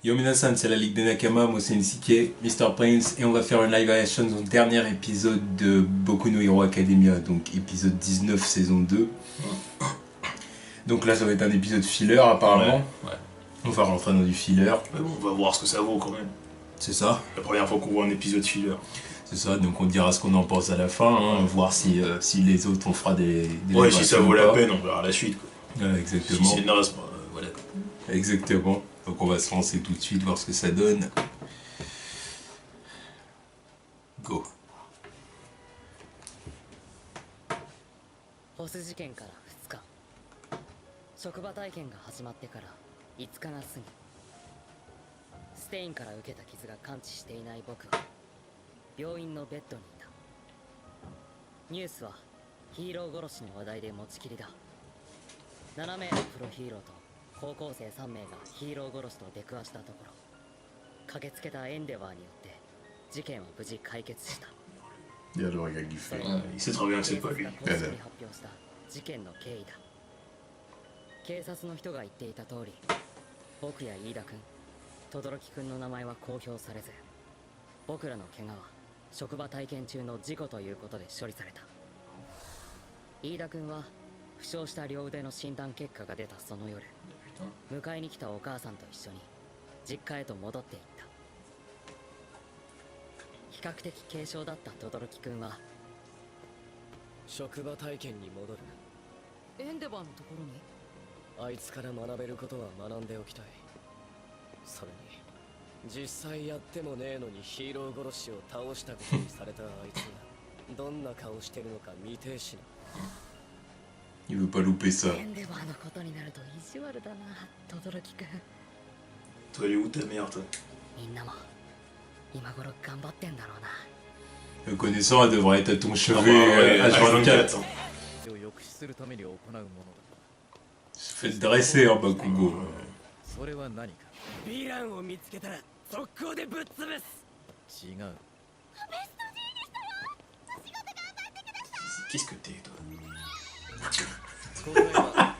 Yo minasan, c'est la Ligue des Nakama, moi c'est Nsuke, Mr. Prince, et on va faire un live action du dernier épisode de Boku no Hero Academia, donc épisode 19 saison 2. Donc là ça va être un épisode filler apparemment. Ouais. On va rentrer dans du filler. Mais bon, on va voir ce que ça vaut quand même. C'est ça. La première fois qu'on voit un épisode filler. C'est ça, donc on dira ce qu'on en pense à la fin, hein, voir si les autres on fera des ouais, si ça vaut la pas. peine, on verra la suite quoi. Ouais, exactement. Si c'est naze, bah, voilà. Exactement. Donc on va se lancer tout de suite, voir ce que ça donne. Go. ボス事件から2日職場体験が始まってから5日が過ぎステインから受けた傷が完治していない僕は病院のベッドにいたニュースはヒーロー殺しの話題で持ちきりだ7名のプロヒーローと高校生3名がヒーロー殺しと出くわしたところ駆けつけたエンデバーによって事件は無事解決した Il y a le regard qui fait. Il sait très bien que c'est pas lui. 公式に発表した事件の経緯だ警察の人が言っていた通り僕や飯田君轟君の名前は公表されず僕らの怪我は職場体験中の事故ということで処理された飯田君は負傷した両腕の診断結果が出たその夜迎えに来たお母さんと一緒に実家へと戻っていった比較的軽傷だった轟君は職場体験に戻るエンデバーのところにあいつから学べることは学んでおきたいそれに実際やってもねえのにヒーロー殺しを倒したことにされたあいつがどんな顔してるのか見てえしな Il veut pas louper ça. エンデバーのことになると意地悪だな轟君 Toi, elle est où ta mère, toi? みんなも今頃頑張ってんだろうな Le connaissant, elle devrait être à ton Ah chevet bah, ouais, H24. H24. Faites dresser, hein, Bakugo. それは何かヴィランを見つけたら速攻でぶっ潰す違う Qu'est-ce que t'es, toi? 公開は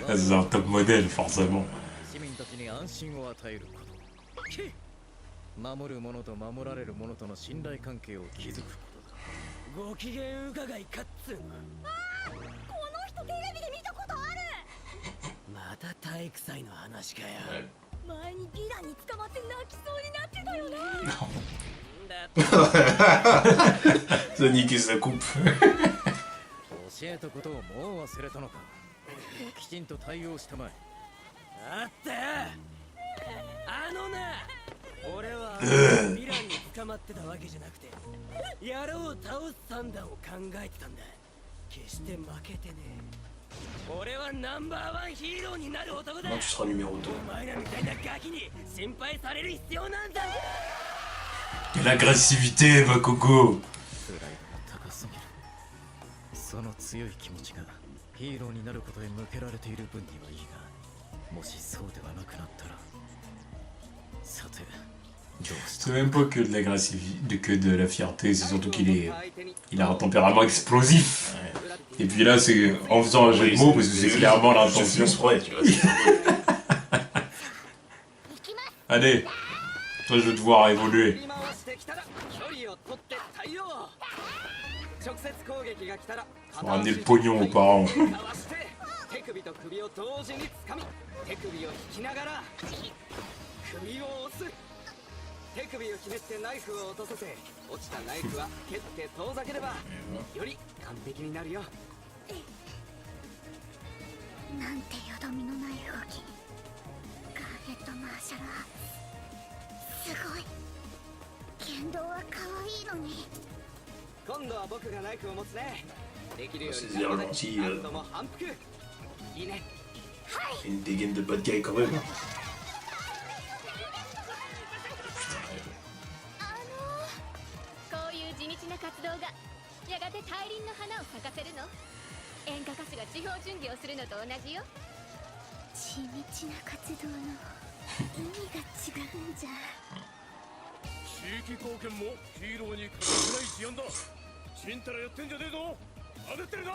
Ah, c'est un top modèle, forcément. 市民たちに安心を与えること守る者と守られる者との信頼関係を築くことだご機嫌伺いかっつうの人テレビで見たことあるまた体育祭の話かよ前にヴィランに捕まって泣きそうになってたよな Ça a niqué sa coupe. 教えたことをもう忘れたのかきちんと対応したまえあったよあのな俺はヴィランに捕まってたわけじゃなくて野郎を倒す算段を考えてたんだ決して負けてねえ俺はナンバーワンヒーローになる男だ Non, tu seras numéro お前らみたいなガキに心配される必要なんだ Quelle agressivité, Bakugo. プライドが高すぎるその強い気持ちがヒーローになることへ向けられている分にはいいがもしそうではなくなったらさてどうし C'est même pas que de l'agressivité, que de la fierté, c'est surtout il a un tempérament explosif. Et puis là, c'est en faisant un jeu de mots, parce que c'est clairement l'intention. Ouais, tu vois. Allez, toi je veux te voir évoluer. 振り回してきたら距離を取って対応直接攻撃が来たら Faut ramener le pognon aux parents. かわして手首と首を同時に掴み手首を引きながら首を押す手首をひねってナイフを落とさせ落ちたナイフは蹴って遠ざければより完璧になるよなんてよどみのない動きガーネットマーシャルアーツすごい剣道は可愛いのに今度は僕がナイフを持つねできるように C'est bien gentil. 何度も反復いいね Fait une dégaine de bad guy quand même. こういう地道な活動がやがて大輪の花を咲かせるの演歌歌手が地方巡業するのと同じよ地道な活動の意味が違うんじゃ地域貢献もヒーローに欠かせない事案だちんたらやってんじゃねえぞあってるな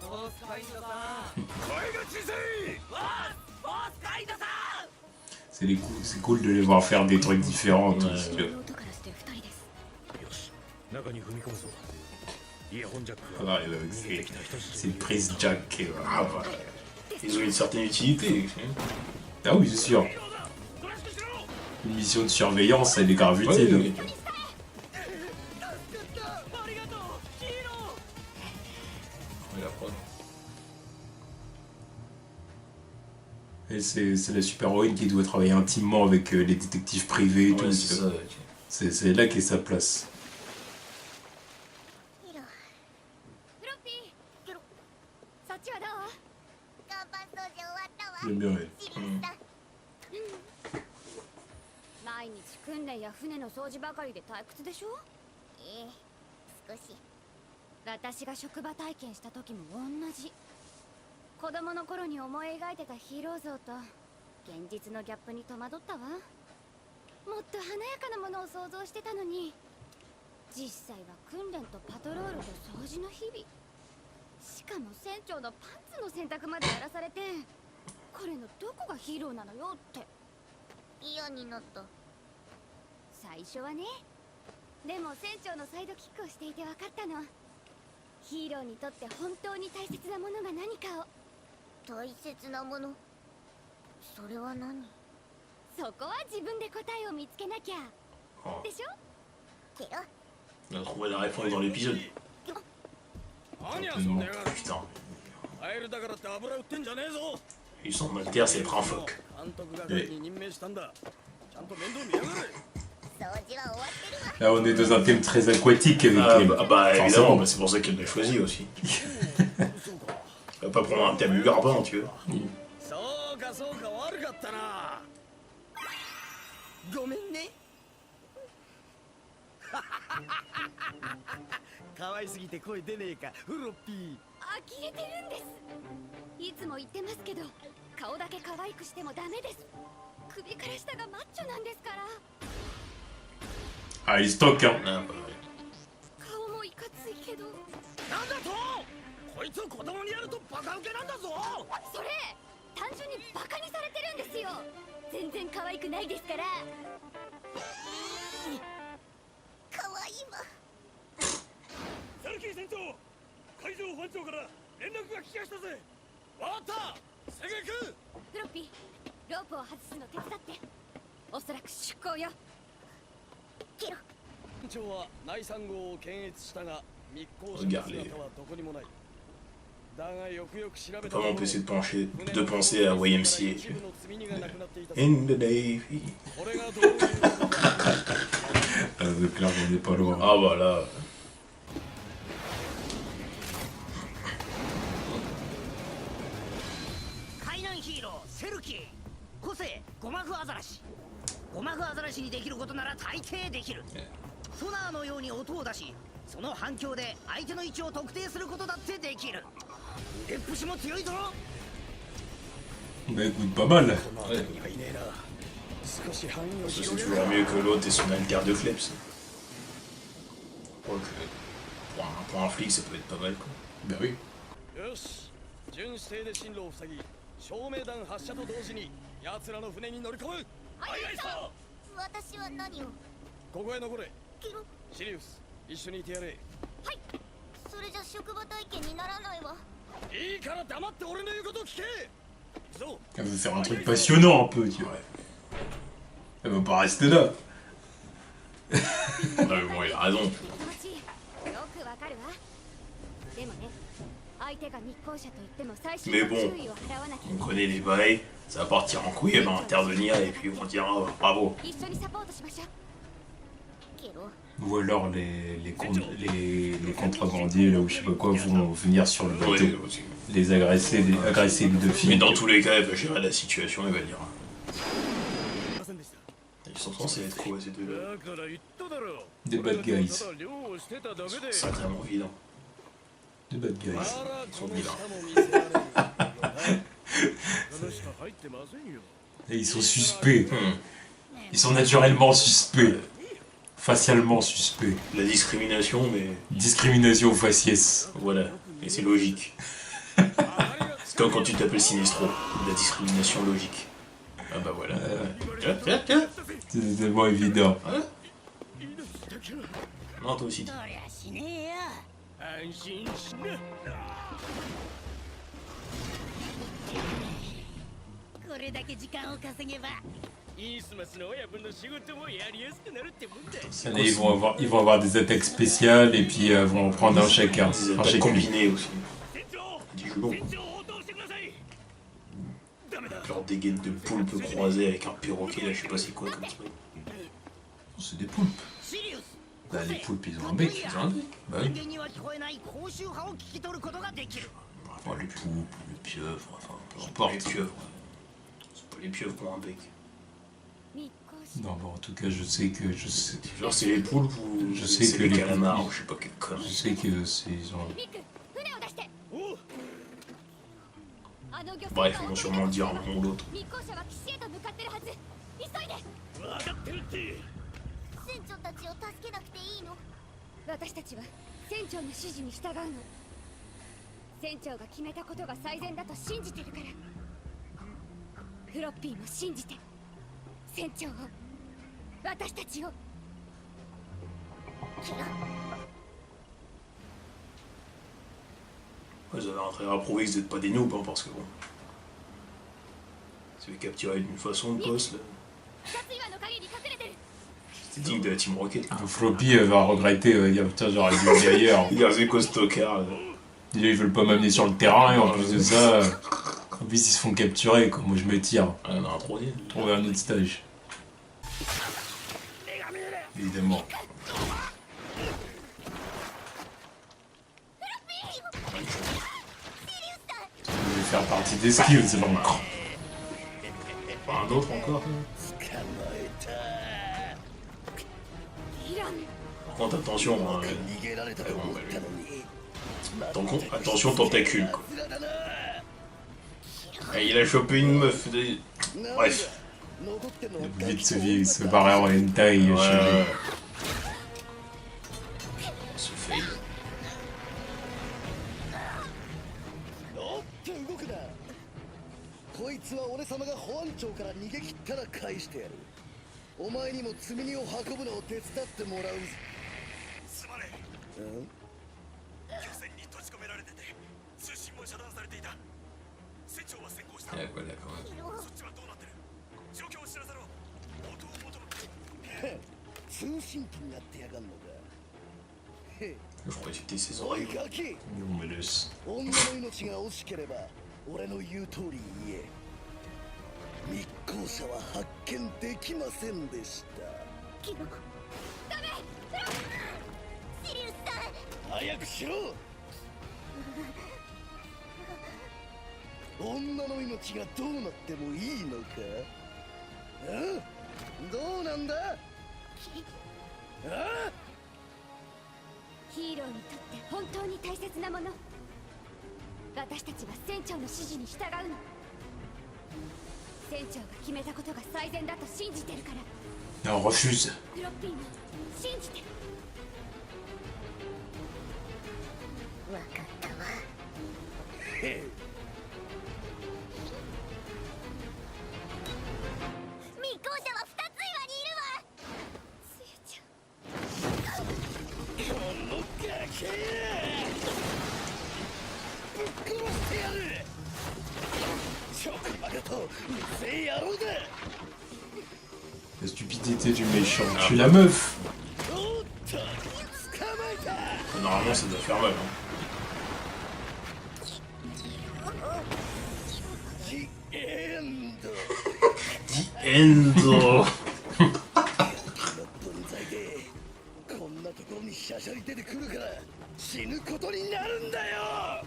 ボスカインドさん声が小さいボスカインドさん C'est cool de les voir faire des trucs différents. Tous, tu vois. 妹からして2人ですよし中に踏み込むぞイヤホンジャックAh, が c'est une prise jack. Ah bah, ils ont une certaine utilité. Ah oui, c'est sûr. Une mission de surveillance, elle est grave Ouais, utile. oui. 助かったありがとうヒーロー Ouais, la preuve. Et c'est la super-héroïne qui doit travailler intimement avec les détectives privés et tout. Ouais, tu c'est vois. ça. C'est là qu'est sa place. ヒロフロッピーヒロそっちはどう看板掃除終わったわ J'aime bien elle. シリウスさん毎日訓練や船の掃除ばかりで退屈でしょええ少し私が職場体験した時も同じ子供の頃に思い描いてたヒーロー像と現実のギャップに戸惑ったわもっと華やかなものを想像してたのに実際は訓練とパトロールと掃除の日々しかも船長のパンツの洗濯までやらされて彼のどこがヒーローなのよって嫌になった最初はねでも船長のサイドキックをしていて分かったのヒーローにとって本当に大切なものが何かを大切なものそれは何そこは自分で答えを見つけなきゃ Oh. でしょケロ On a trouvé la réponse dans l'épisode. 何遊んでやがる Putain. カエルだからって油売ってんじゃねえぞ Ils sont en terre, c'est être un phoque. 監督係に任命したんだちゃんと面倒見やがれ掃除は終わってるわ Là, on est dans un thème très aquatique avec Ah elle. bah évidemment, Forcément. bah, c'est pour ça qu'elle l'a choisi aussi. Elle va pas prendre un thème urbain, tu vois. そうかそうか悪かったなごめんね可愛すぎて声出ねえかフロッピー呆れてるんですいつも言ってますけど顔だけ可愛くしてもダメです首から下がマッチョなんですから Ah, il stocke, hein. Ah, bah, ouais. 顔もいかついけどなんだとこいつ子供にやるとバカウケなんだぞそれ単純にバカにされてるんですよ全然可愛くないですから可愛いわサルキー船長海上保安庁から連絡が来ましたぜわかったすぐ行くフロッピーロープを外すの手伝っておそらく出港よケロ船長は内産号を検閲したが密航者の姿はどこにもないだがよくよく調べた Pas m'empêcher de penser à YMCA. 一部の罪人が亡くなっていた In the Navy. これがどういうことか Ah, donc là, on n'est pas loin. Ah bah là. 海難ヒーローセルキー個性ゴマフアザラシゴマフアザラシにできることなら大抵できるソナーのように音を出しその反響で相手の位置を特定することだってできる腕っぷしも強いぞ Bah écoute, pas mal. Ouais. にはいねえな少し範囲を Ça, 広 c'est げる toujours mieux que l'autre et son alter de Kleps. Quoique, pour un flic, ça peut être pas mal quoi. Bah oui. よし巡視艇で進路を塞ぎ照明弾発射と同時に奴らの船に乗り込むはいはいさ私は何をここへ残れケロシリウス一緒にいてやれはいそれじゃ職場体験にならないわいいから黙って俺の言うことを聞け行くぞ Elle veut faire un truc passionnant un peu, tu vois. Elle veut pas rester là. Non mais bon, il a raison. 気持ちいいよくわかるわでもね相手が密航者といっても最新 Mais の bon, 注意を払わなきゃ on connaît les bails, ça va partir en couille, elle va intervenir et puis on dira oh, bravo. 一緒にサポートしましょうケロ Ou alors les contrebandiers, là, ou je sais pas quoi, vont venir sur le bateau. Ouais, aussi. Les agresser les deux Mais filles. dans tous les cas, elle va gérer la situation, elle va dire. ませんでした Ils sont censés être quoi ces deux-là? だから言っただろ Des bad guys. ただ漁をしてただけで Sacrément vilain. Des bad guys. あらこの下も見せられるそのしか入ってませんよ Et ils sont suspects. Hmm. Ils sont naturellement suspects. Facialement suspects. La discrimination, mais Discrimination faciès. voilà. Et c'est logique. C'est comme quand tu t'appelles Sinestro. La discrimination logique. Ah bah voilà. Tiens. C'est tellement évident. Non, toi aussi. そりゃしねえよ安心しなこれだけ時間を稼げばイースマスの親分の仕事もやりやすくなるってもんだ Allez, ils vont avoir des attaques spéciales et puis vont en prendre un chacun. Des Un attaques chacun. combinées aussi. 船長 Dis que bon. 船長を応答してくださいダメだ Genre des guettes de poulpe croisées avec un perroquet, là je sais pas c'est quoi comme truc. C'est des poulpes. シリウス Bah, les poulpes, ils ont un bec. Ils ont un bec. Bah 人 oui. 間には聞こえない高周波を聞き取ることができる Enfin, les poulpes, les pieuvres, enfin, c'est pas les pieuvres. C'est pas les pieuvres qui ont un bec. 密航し Non, bon, en tout cas, je sais que Genre c'est les poulpes ou Je sais c'est que les les calamars poulpes- ou je sais pas quelle connerie. je sais que c'est ils ont. ミック船を出しておうあの漁船 Bref, ils vont sûrement dire l'un ou l'autre. 密航者は岸へと向かってるはず急いで分かってるって船長たちを助けなくていいの私たちは船長の指示に従うの船長が決めたことが最善だと信じてるからフロッピーも信じて船長を私たちをキラ Vous avez intérêt à prouver que vous n'êtes pas des noobs, hein, parce que bon. Si vous capturez d'une façon, le boss, là. 殺岩の陰に隠れてる C'est digne de la Team Rocket. Donc, Floppy va regretter, il va dire putain, j'aurais dû aller ailleurs. Il y a Zeko Stoker, là. Déjà, ils veulent pas m'amener sur le terrain et en plus de ça, en plus, ils se font capturer. Quoi. Moi, je me tire. Ah, il y en a un troisième. Trouver un autre stage. Évidemment. Ça devait faire partie des skills, c'est bon. Enfin, un autre encore. イラン Par contre, attention, hein, 逃げられたと思ったのに attention tentacule, quoi. Ah, il a chopé une meuf. Bref. 残ってんの Il a oublié de se barrer en hentai chez lui. Ouais. Ce fail. おっと動くなこいつは俺様が保安庁から逃げ切ったら返してやるお前にも積み荷を運ぶのを手伝ってもらうぞすまねえうん漁船に閉じ込められてて通信も遮断されていた船長は先行した Ouais, voilà, quand même. そっちはどうなってる状況を知らせろ音を求めて通信機になってやがんのかへ Je crois que c'était ses おい oreilles. ガキ On me laisse. 女の命が惜しければ俺の言う通りに言え密航者は発見できませんでしたキロダメシリウスさん早くしろ女の命がどうなってもいいのかどうなんだヒーローにとって本当に大切なもの私たちは船長の指示に従うの船長が決めたことが最善だと信じてるから Non, on refuse. フロッピーも信じて分かったわ密航者は二つ岩にいるわつゆちゃんこのガキぶっ殺してやるちょくバカとうぜえ野郎だ La stupidité du méchant. Je suis la meuf. おっと捕まえた Normalement, ça doit faire mal. Hein. ジエンド Endo 分際でこんなところにシャシャリ出てくるから死ぬことになるんだよ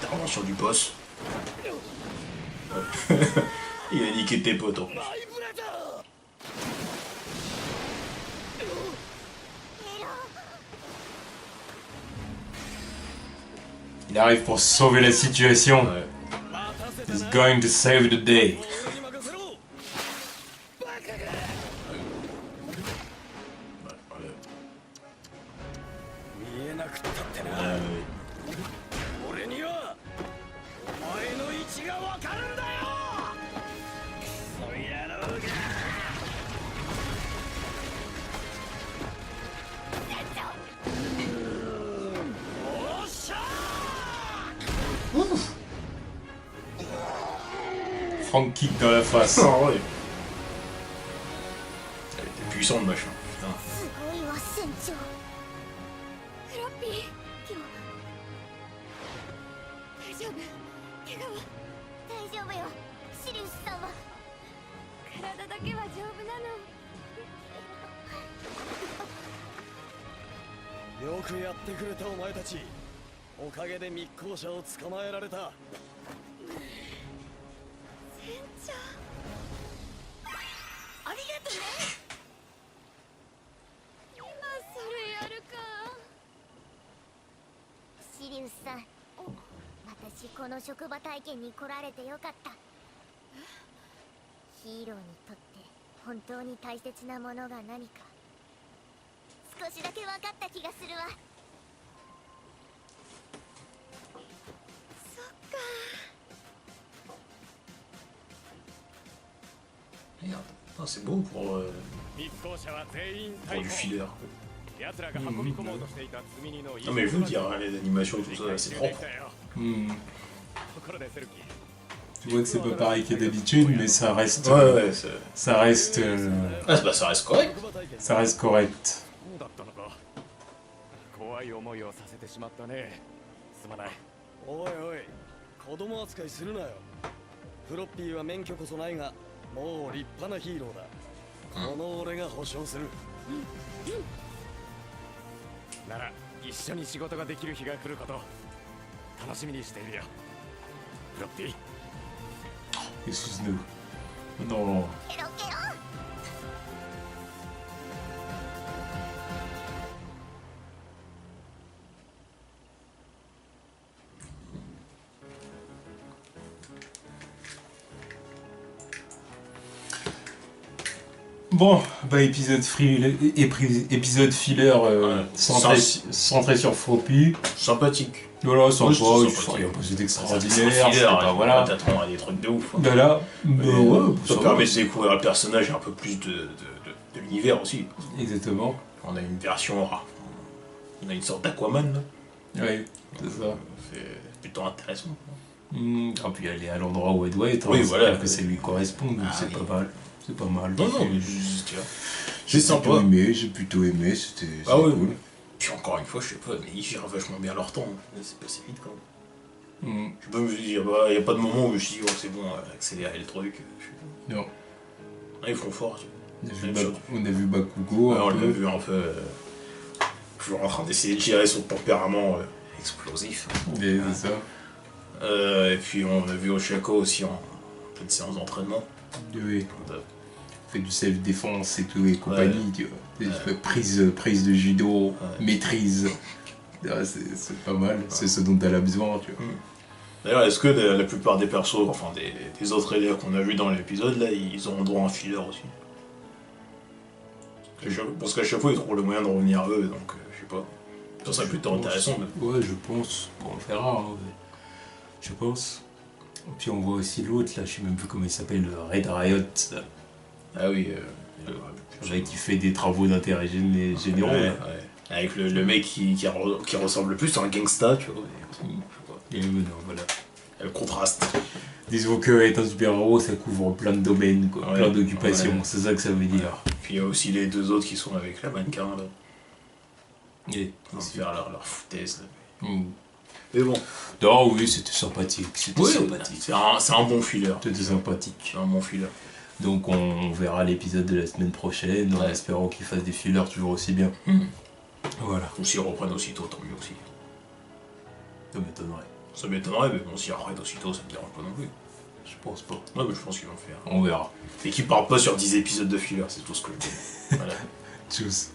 Intervention du boss. Il a niqué tes potes en plus. バイブレーター Il arrive pour sauver la situation. Ouais. He's going to save the day. 俺に任せろバカが Ouais, 見えなくったってな ouais. 俺にはお前の Frank kick dans la face. Ah ouais. Elle était puissante, machin. Putain. すごいわ船長フロッピー今日大丈夫怪我は大丈夫よシリウスさんは体だけは丈夫なのよくやってくれたお前たち。おかげで密航者を捕まえられた。船長ありがとね今それやるかシリウスさん私この職場体験に来られてよかったヒーローにとって本当に大切なものが何か少しだけ分かった気がするわそっか Merde. Ah, c'est beau pour 密航者は全員 du 逮捕 filler. 奴らが運び込もうとしていた積み荷の Non mais je veux dire, les animations et tout ça, c'est propre. Hmm. ところでセルキー Tu vois que c'est pas pareil que d'habitude, mais ça reste. Ouais, Ça reste. Ah, bah ça reste correct. Ça reste correct. そうだったのか怖い思いをさせてしまったねすまないおいおい子供扱いするなよ。フロッピーは免許こそないがもう立派なヒーローだ。この俺が保証する。なら一緒に仕事ができる日が来ること楽しみにしているよフロッピー Excuse-nous. Non. ケロケロBon, bah épisode filler centré sur Froppy. Sympathique. Voilà, sympa, Ouais, il c'est sympathique. n'y a pas C'est d'extraordinaire, un c'est filler, pas, voilà. T'attends à des trucs de ouf. Hein. Voilà, bah ouais, Ça ça permet va. de découvrir le personnage et un peu plus de l'univers aussi. Exactement. On a une version rare. On a une sorte d'Aquaman là. Oui, c'est ça. C'est plutôt intéressant. Ah, puis elle est à l'endroit où elle doit être, Oui, hein, voilà. c'est-à-dire que ça lui correspond, donc Ah, c'est oui. pas mal. C'est pas mal. Non, non, mais c'est sympa. J'ai plutôt aimé, c'était Ah ouais. cool. Puis encore une fois, je sais pas, mais ils gèrent vachement bien leur temps. C'est passé vite quand même. Je peux me dire, il n'y a pas de moment où je me suis dit, oh, c'est bon, accélérer le truc. Non. Là, ils font fort. On a vu Bakugo. Ouais, un on l'a peu. vu un peu. Toujours en train d'essayer de gérer son tempérament explosif. Et c'est ça. Et puis on a vu Oshako aussi en pleine séance d'entraînement. Oui. Fait du self-défense et tout et compagnie, tu vois. Prise de judo, maîtrise. Ah, c'est pas mal, c'est ce dont elle a besoin, tu vois. D'ailleurs, est-ce que la plupart des persos, enfin des autres élèves qu'on a vus dans l'épisode, là, ils auront droit à un filler aussi? Parce qu'à chaque fois, ils trouvent le moyen de revenir à eux, donc je sais pas. Ça serait plutôt intéressant. Mais... Ouais, je pense. Bon, on verra, hein, mais je pense. Et puis on voit aussi l'autre, là, je sais même plus comment il s'appelle, le Red Riot. Là. Ah oui, qui fait des travaux d'intérêt généraux. Ouais, là. ouais. Avec le mec qui ressemble plus à un gangsta, tu vois. Et non, voilà. Le contraste. Disons que être un super-héros, ça couvre plein de domaines, quoi, Ouais, plein d'occupations, ouais. c'est ça que ça veut dire. Puis il y a aussi les deux autres qui sont avec la mannequin, là. Et Ils vont faire leur foutaise, là. Mm. Mais bon. Non, oui, c'était sympathique. C'était sympathique. C'est un bon filler. C'était sympathique. C'est un bon filler. Donc on verra l'épisode de la semaine prochaine, en espérant qu'il fasse des fillers toujours aussi bien. Voilà. Ou s'ils reprennent aussitôt, tant mieux aussi. Ça m'étonnerait. Ça m'étonnerait, mais bon, s'ils reprennent aussitôt, ça me dérange pas non plus. Je pense pas. Ouais, mais je pense qu'ils vont le faire. On verra. Et qu'ils partent pas sur 10 épisodes de filler, c'est tout ce que je dis. Voilà. Tchuss.